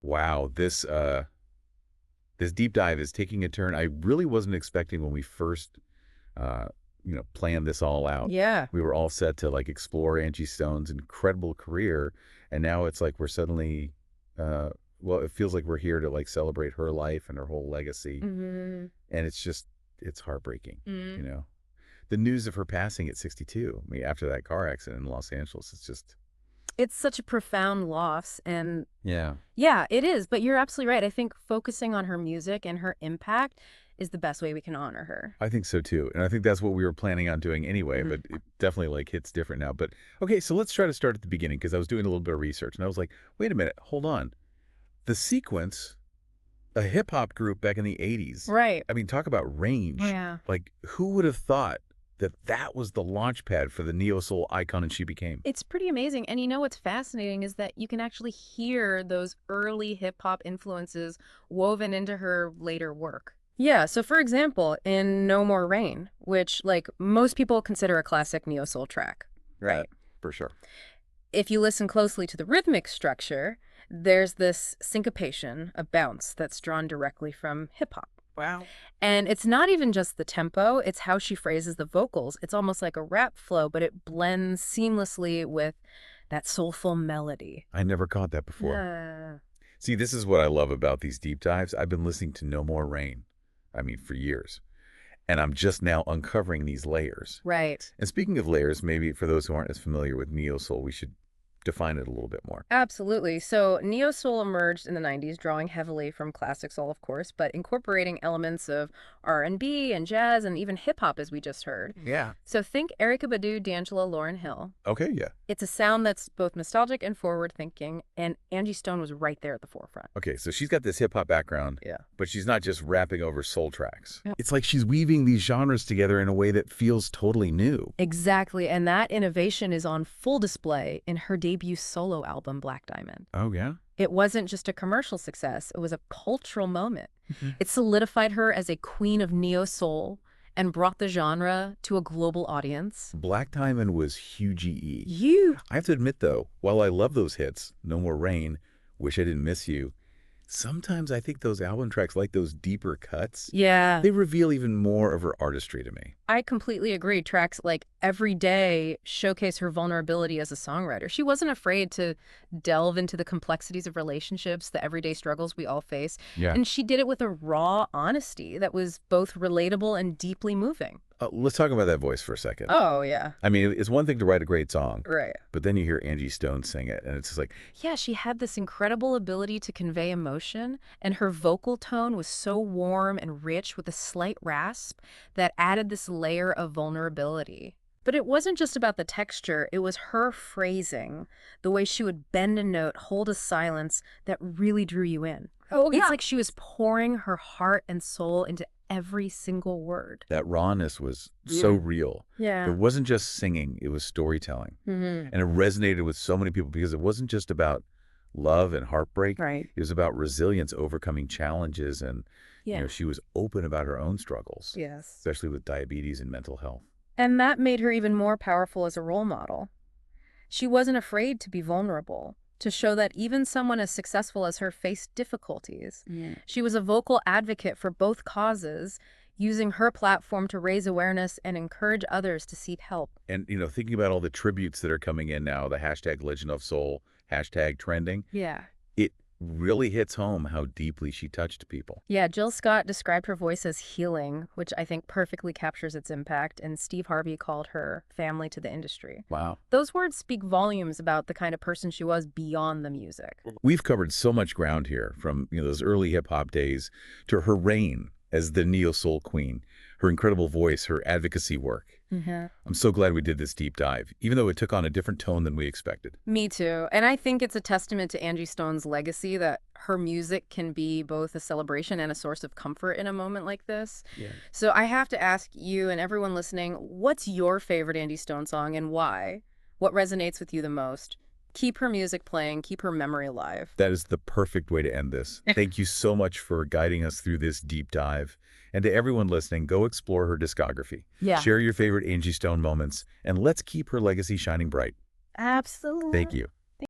Wow, this deep dive is taking a turn I really wasn't expecting when we first planned this all out. Yeah. We were all set to like explore Angie Stone's incredible career, and now it's like we're suddenly well, it feels like we're here to like celebrate her life and her whole legacy. Hmm. And it's heartbreaking, Hmm. you know. The news of her passing at 62, I mean, after that car accident in Los Angeles, it's just It's such a profound loss. And yeah. yeah, it is. But you're absolutely right. I think focusing on her music and her impact is the best way we can honor her. I think so too. And I think that's what we were planning on doing anyway, Mhm. but it definitely like hits different now. But okay, so let's try to start at the beginning because I was doing a little bit of research and I was like, wait a minute, hold on. The Sequence, a hip hop group back in the 80s. Right. I mean, talk about range. Yeah. Like, who would have thought that that was the launch pad for the neo soul icon and she became? It's pretty amazing. And you know what's fascinating is that you can actually hear those early hip hop influences woven into her later work. Yeah, so for example, in No More Rain, which like most people consider a classic neo soul track, right? For sure. If you listen closely to the rhythmic structure, there's this syncopation, a bounce that's drawn directly from hip hop. Wow. And it's not even just the tempo, it's how she phrases the vocals. It's almost like a rap flow, but it blends seamlessly with that soulful melody. I never caught that before. Yeah. See, this is what I love about these deep dives. I've been listening to No More Rain, I mean, for years. And I'm just now uncovering these layers. Right. And speaking of layers, maybe for those who aren't as familiar with neo soul, we should define it a little bit more. Absolutely. So neo soul emerged in the 90s, drawing heavily from classic soul, of course, but incorporating elements of R&B and jazz and even hip hop, as we just heard. Yeah. So think Erykah Badu, D'Angelo, Lauryn Hill. Okay, yeah. It's a sound that's both nostalgic and forward-thinking, and Angie Stone was right there at the forefront. Okay, so she's got this hip hop background, Yeah. but she's not just rapping over soul tracks. Yeah. It's like she's weaving these genres together in a way that feels totally new. Exactly, and that innovation is on full display in her debut solo album, Black Diamond. Oh, yeah? It wasn't just a commercial success, it was a cultural moment. Mhm. It solidified her as a queen of neo-soul and brought the genre to a global audience. Black Diamond was huge E. You. I have to admit, though, while I love those hits, No More Rain, Wish I Didn't Miss You, sometimes I think those album tracks, like those deeper cuts, Yeah. they reveal even more of her artistry to me. I completely agree. Tracks like Every Day showcase her vulnerability as a songwriter. She wasn't afraid to delve into the complexities of relationships, the everyday struggles we all face. Yeah. And she did it with a raw honesty that was both relatable and deeply moving. Let's talk about that voice for a second. Oh, yeah. I mean, it's one thing to write a great song, Right. but then you hear Angie Stone sing it, and it's just like, Yeah, she had this incredible ability to convey emotion, and her vocal tone was so warm and rich with a slight rasp that added this layer of vulnerability. But it wasn't just about the texture, it was her phrasing, the way she would bend a note, hold a silence that really drew you in. Oh, It's yeah. like she was pouring her heart and soul into every single word. that rawness was so real. Yeah. It wasn't just singing, it was storytelling. Mm-hmm. And it resonated with so many people because it wasn't just about love and heartbreak. Right. It was about resilience, overcoming challenges, and Yeah. she was open about her own struggles, Yes. especially with diabetes and mental health. And that made her even more powerful as a role model. She wasn't afraid to be vulnerable, to show that even someone as successful as her faced difficulties. She was a vocal advocate for both causes, using her platform to raise awareness and encourage others to seek help. And, thinking about all the tributes that are coming in now, the hashtag Legend of Soul, hashtag trending, Yeah. it really hits home how deeply she touched people. Yeah, Jill Scott described her voice as healing, which I think perfectly captures its impact, and Steve Harvey called her family to the industry. Wow. Those words speak volumes about the kind of person she was beyond the music. We've covered so much ground here, from those early hip-hop days to her reign as the neo-soul queen, her incredible voice, her advocacy work. Mm-hmm. I'm so glad we did this deep dive, even though it took on a different tone than we expected. Me too. And I think it's a testament to Angie Stone's legacy that her music can be both a celebration and a source of comfort in a moment like this. Yeah. So I have to ask you and everyone listening, what's your favorite Angie Stone song and why? What resonates with you the most? Keep her music playing, keep her memory alive. That is the perfect way to end this. Thank you so much for guiding us through this deep dive. And to everyone listening, go explore her discography. Yeah. Share your favorite Angie Stone moments, and let's keep her legacy shining bright. Absolutely. Thank you.